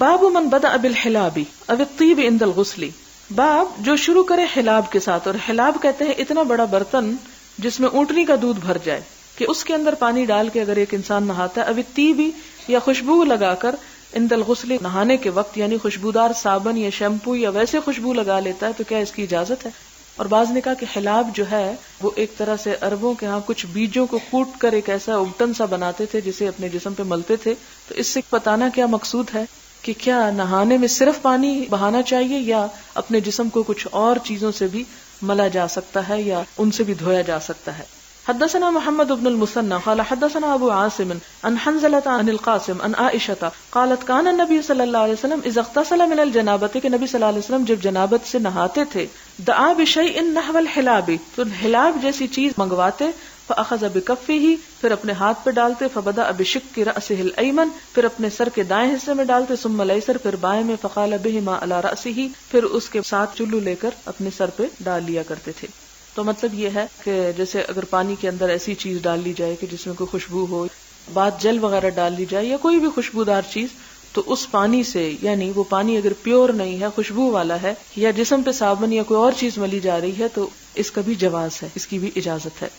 باب من بدأ بالحلاب او الطیب عند الغسل، باب جو شروع کرے حلاب کے ساتھ، اور حلاب کہتے ہیں اتنا بڑا برتن جس میں اونٹنی کا دودھ بھر جائے، کہ اس کے اندر پانی ڈال کے اگر ایک انسان نہاتا ہے، اب الطیب یا خوشبو لگا کر عند الغسل نہانے کے وقت، یعنی خوشبودار صابن یا شیمپو یا ویسے خوشبو لگا لیتا ہے تو کیا اس کی اجازت ہے؟ اور بعض نے کہا کہ حلاب جو ہے وہ ایک طرح سے عربوں کے ہاں کچھ بیجوں کو کوٹ کر ایک ایسا ابٹن سا بناتے تھے جسے اپنے جسم پہ ملتے تھے، تو اس سے بتانا کیا مقصود ہے کہ کیا نہانے میں صرف پانی بہانا چاہیے یا اپنے جسم کو کچھ اور چیزوں سے بھی ملا جا سکتا ہے یا ان سے بھی دھویا جا سکتا ہے۔ حدثنا محمد بن المثنى قال حدثنا ابو عاصم عن حنزلة عن القاسم عن عائشة قالت كان النبي صلی اللہ علیہ وسلم اذا اغتسل من الجنابة، کہ نبی صلی اللہ علیہ وسلم جب جنابت سے نہاتے تھے، دعا بشيء نحو الحلاب، تو حلاب جیسی چیز منگواتے، فاخذ بکفه، پھر اپنے ہاتھ پہ ڈالتے، فبدأ بشق رأسه الايمن، پھر اپنے سر کے دائیں حصے میں ڈالتے، ثم الايسر، پھر بائیں میں، فقال بهما على رأسه، پھر اس کے ساتھ چلو لے کر اپنے سر پہ ڈال لیا کرتے تھے۔ تو مطلب یہ ہے کہ جیسے اگر پانی کے اندر ایسی چیز ڈال لی جائے کہ جس میں کوئی خوشبو ہو، بات جل وغیرہ ڈال لی جائے یا کوئی بھی خوشبودار چیز، تو اس پانی سے، یعنی وہ پانی اگر پیور نہیں ہے، خوشبو والا ہے، یا جسم پہ صابن یا کوئی اور چیز ملی جا رہی ہے، تو اس کا بھی جواز ہے، اس کی بھی اجازت ہے۔